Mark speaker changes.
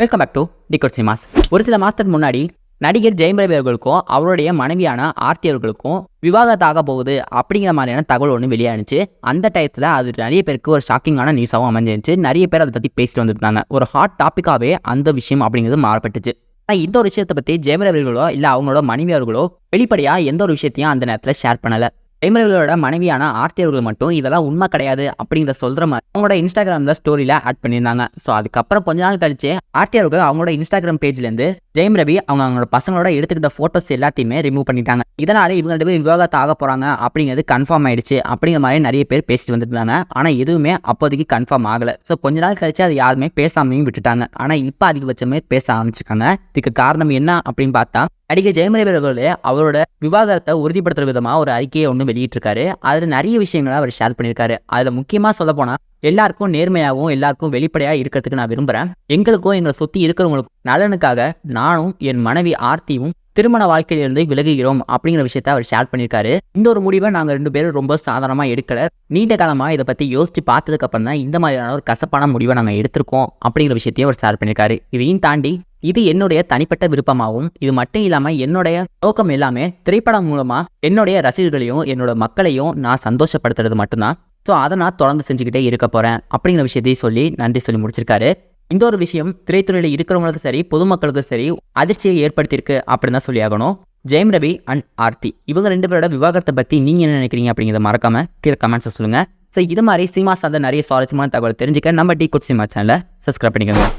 Speaker 1: Welcome back to Decode Cinemas. ஒரு சில மாதத்துக்கு முன்னாடி நடிகர் ஜெயம் ரவி அவர்களுக்கும் அவருடைய மனைவியான ஆர்த்தி அவர்களுக்கும் விவாகரத்தாக போகுது அப்படிங்கிற மாதிரியான தகவல் ஒன்று வெளியானுச்சு. அந்த டயத்தில் அது நிறைய பேருக்கு ஒரு ஷாக்கிங்கான நியூஸாகவும் அமைஞ்சிருச்சு. நிறைய பேர் அதை பற்றி பேசிட்டு வந்துருந்தாங்க. ஒரு ஹாட் டாப்பிக்காகவே அந்த விஷயம் அப்படிங்கிறது மாறப்பட்டுச்சு. ஆனால் இந்த ஒரு விஷயத்தை பற்றி ஜெயம் ரவி அவர்களோ இல்லை அவங்களோட மனைவி அவர்களோ வெளிப்படையாக எந்த ஒரு விஷயத்தையும் அந்த நேரத்தில் ஷேர் பண்ணலை. ஜெயமரவிகளோட மனைவியான ஆர்த்தி அவர்கள் மட்டும் இதெல்லாம் உண்மை கிடையாது அப்படிங்கிற சொல்கிற மாதிரி அவங்களோட இன்ஸ்டாகிராமில் ஸ்டோரியில் ஆட் பண்ணியிருந்தாங்க. ஸோ அதுக்கப்புறம் கொஞ்ச நாள் கழிச்சு ஆர்த்தி அவர்கள் அவங்களோட இன்ஸ்டாகிராம் பேஜ்லேருந்து ஜெயம் ரவி அவங்களோட பசங்களோட எடுத்துக்கிட்ட ஃபோட்டோஸ் எல்லாத்தையுமே ரிமூவ் பண்ணிட்டாங்க. இதனால இவங்க ரெண்டு பேரும் விவாகரத்து ஆக போகிறாங்க அப்படிங்கிறது கன்ஃபார்ம் ஆயிடுச்சு அப்படிங்கிற மாதிரி நிறைய பேர் பேசிட்டு வந்துருந்தாங்க. ஆனால் எதுவுமே அப்போதைக்கு கன்ஃபார்ம் ஆகலை. ஸோ கொஞ்ச நாள் கழிச்சு அது யாருமே பேசாமையும் விட்டுட்டாங்க. ஆனால் இப்போ அதிகபட்சமே பேச ஆரம்பிச்சிருக்காங்க. இதுக்கு காரணம் என்ன அப்படின்னு பார்த்தா நடிகர் ஜெயம் ரவி அவர்களே அவரோட விவாகரத்தை உறுதிப்படுத்துற விதமாக ஒரு அறிக்கையை ஒன்று வெளியிட்டிருக்காரு. அதில் நிறைய விஷயங்களை அவர் ஷேர் பண்ணியிருக்காரு. அதில் முக்கியமாக சொல்ல போனால் எல்லாருக்கும் நேர்மையாகவும் எல்லாருக்கும் வெளிப்படையாக இருக்கிறதுக்கு நான் விரும்புகிறேன். எங்களுக்கும் எங்களை சுற்றி இருக்கிறவங்களுக்கும் நலனுக்காக நானும் என் மனைவி ஆர்த்தியும் திருமண வாழ்க்கையிலிருந்து விலகுகிறோம் அப்படிங்கிற விஷயத்த அவர் ஷேர் பண்ணியிருக்காரு. இந்த ஒரு முடிவை நாங்கள் ரெண்டு பேரும் ரொம்ப சாதாரணமாக எடுக்கலை. நீண்ட காலமாக இதை பற்றி யோசிச்சு பார்த்ததுக்கு அப்புறம் தான் இந்த மாதிரியான ஒரு கசப்பான முடிவை நாங்கள் எடுத்திருக்கோம் அப்படிங்கிற விஷயத்தையும் அவர் ஷேர் பண்ணியிருக்காரு. இதையும் தாண்டி இது என்னுடைய தனிப்பட்ட விருப்பமாகவும் இது மட்டும் இல்லாமல் என்னுடைய நோக்கம் எல்லாமே திரைப்படம் மூலமாக என்னுடைய ரசிகர்களையும் என்னோட மக்களையும் நான் சந்தோஷப்படுத்துறது மட்டும்தான். ஸோ அதை நான் தொடர்ந்து செஞ்சுக்கிட்டே இருக்க போகிறேன் அப்படிங்கிற விஷயத்தையும் சொல்லி நன்றி சொல்லி முடிச்சிருக்காரு. இந்த ஒரு விஷயம் திரைத்துறையில் இருக்கிறவங்களுக்கும் சரி பொதுமக்களுக்கும் சரி அதிர்ச்சியை ஏற்படுத்தியிருக்கு அப்படின்னு தான் சொல்லி ஆகணும். ஜெயம் ரவி அண்ட் ஆர்த்தி இவங்க ரெண்டு பேரோட விவாகரத்தை பற்றி நீங்கள் என்ன நினைக்கிறீங்க அப்படிங்கிறத மறக்காம கீழே கமெண்ட்ஸை சொல்லுங்கள். ஸோ இது மாதிரி சினிமா சார்ந்த நிறைய சுவாரஸ்யமான தகவல் தெரிஞ்சுக்க நம்ம டிகோட் சினிமா சேனலை சப்ஸ்கிரைப் பண்ணிக்கோங்க.